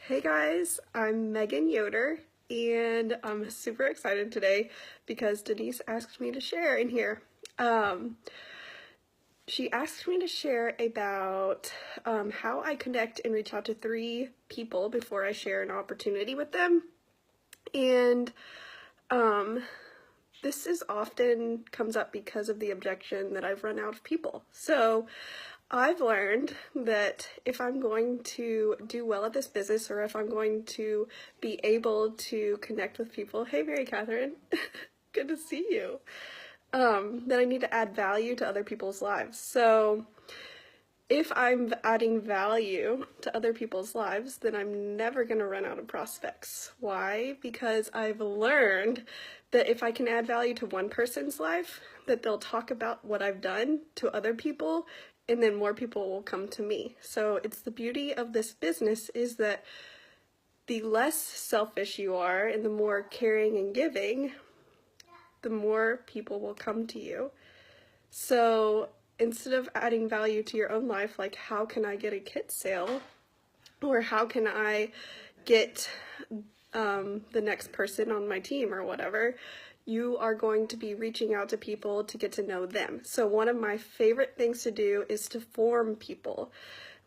Hey guys, I'm Megan Yoder, and I'm super excited today because Denise asked me to share in here. She asked me to share about how I connect and reach out to 3 people before I share an opportunity with them. And this is often comes up because of the objection that I've run out of people. So I've learned that if I'm going to do well at this business, or if I'm going to be able to connect with people, hey Mary Catherine, good to see you, then I need to add value to other people's lives. So if I'm adding value to other people's lives, then I'm never going to run out of prospects. Why? Because I've learned that if I can add value to one person's life, that they'll talk about what I've done to other people, and then more people will come to me. So it's the beauty of this business is that the less selfish you are and the more caring and giving, the more people will come to you. So instead of adding value to your own life, like how can I get a kit sale, or how can I get the next person on my team or whatever, you are going to be reaching out to people to get to know them. So one of my favorite things to do is to form people.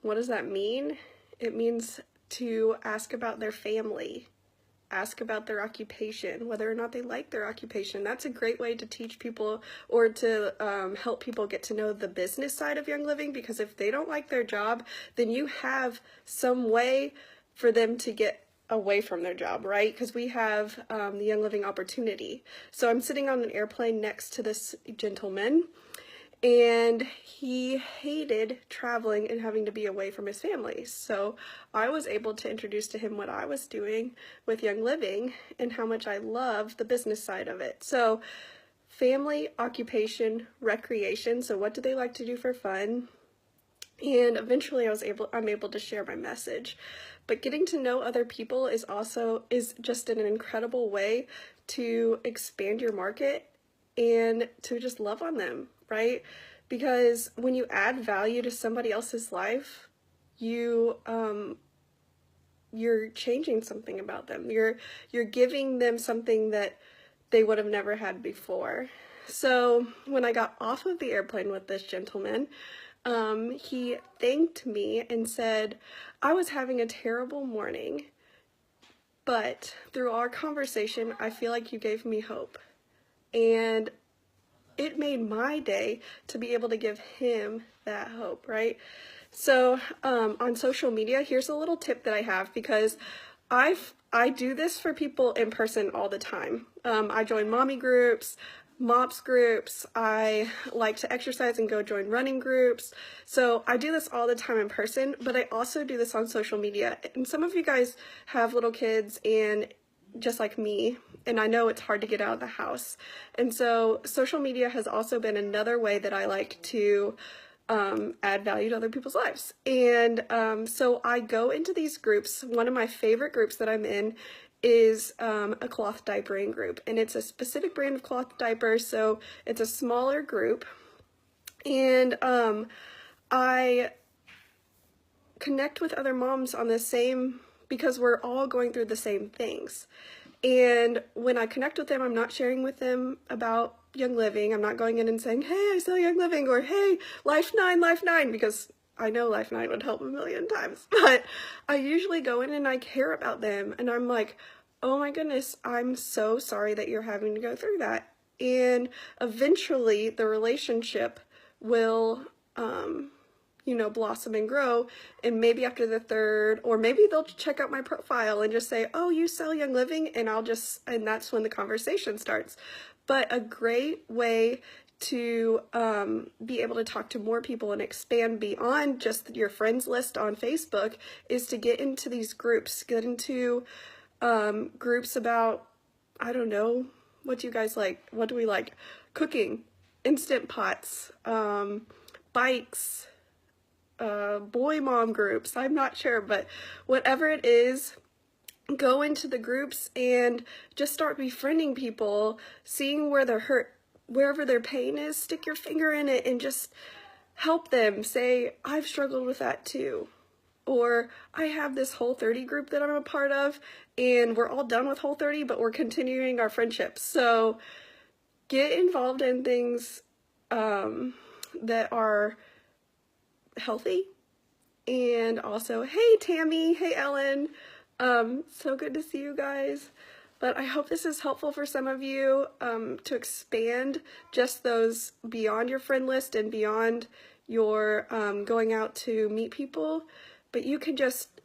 What does that mean? It means to ask about their family, ask about their occupation, whether or not they like their occupation. That's a great way to teach people, or to help people get to know the business side of Young Living, because if they don't like their job, then you have some way for them to get away from their job, right? Because we have the Young Living opportunity. So I'm sitting on an airplane next to this gentleman, and he hated traveling and having to be away from his family. So I was able to introduce to him what I was doing with Young Living and how much I love the business side of it. So family, occupation, recreation. So what do they like to do for fun? And eventually I'm able to share my message. But getting to know other people is just an incredible way to expand your market and to just love on them, right? Because when you add value to somebody else's life, you're changing something about them. You're giving them something that they would have never had before. So when I got off of the airplane with this gentleman, he thanked me and said, I was having a terrible morning, but through our conversation, I feel like you gave me hope. And it made my day to be able to give him that hope, right? So on social media, here's a little tip that I have, because I do this for people in person all the time. I join mommy groups, MOPS groups. I like to exercise and go join running groups. So I do this all the time in person, but I also do this on social media. And some of you guys have little kids, and just like me, and I know it's hard to get out of the house. And so social media has also been another way that I like to add value to other people's lives. And so I go into these groups. One of my favorite groups that I'm in is a cloth diapering group, and it's a specific brand of cloth diapers, so it's a smaller group. And I connect with other moms on the same, because we're all going through the same things. And when I connect with them, I'm not sharing with them about Young Living. I'm not going in and saying, hey, I sell Young Living, or hey, Life 9, because I know Life 9 would help a million times. But I usually go in and I care about them, and I'm like, oh my goodness, I'm so sorry that you're having to go through that. And eventually the relationship will blossom and grow, and maybe after the third, or maybe they'll check out my profile and just say, oh, you sell Young Living, and and that's when the conversation starts. But a great way to be able to talk to more people and expand beyond just your friends list on Facebook is to get into these groups, get into groups about, I don't know, what do you guys like? What do we like? Cooking, Instant Pots, bikes, boy mom groups, I'm not sure, but whatever it is, go into the groups and just start befriending people, seeing where they're hurt, wherever their pain is, stick your finger in it and just help them. Say, I've struggled with that too. Or I have this Whole30 group that I'm a part of, and we're all done with Whole30, but we're continuing our friendship. So get involved in things that are healthy. And also, hey Tammy, hey Ellen, so good to see you guys. But I hope this is helpful for some of you to expand just those beyond your friend list and beyond your going out to meet people. But you can just,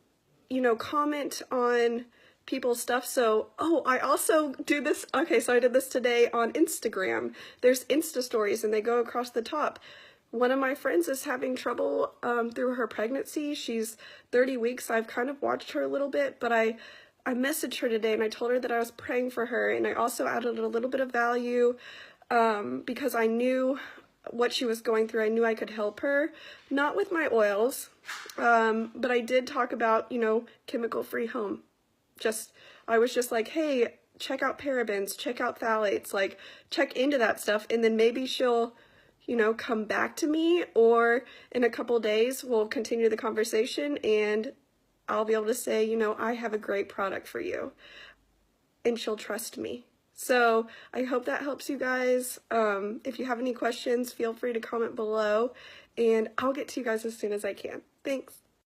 you know, comment on people's stuff. So, oh, I also do this. Okay, so I did this today on Instagram. There's Insta stories and they go across the top. One of my friends is having trouble through her pregnancy. She's 30 weeks. I've kind of watched her a little bit, but I messaged her today and I told her that I was praying for her, and I also added a little bit of value because I knew what she was going through. I knew I could help her, not with my oils, but I did talk about, you know, chemical-free home. I was just like, hey, check out parabens, check out phthalates, like check into that stuff, and then maybe she'll, you know, come back to me, or in a couple days we'll continue the conversation and I'll be able to say, you know, I have a great product for you, and she'll trust me. So I hope that helps you guys. If you have any questions, feel free to comment below, and I'll get to you guys as soon as I can. Thanks.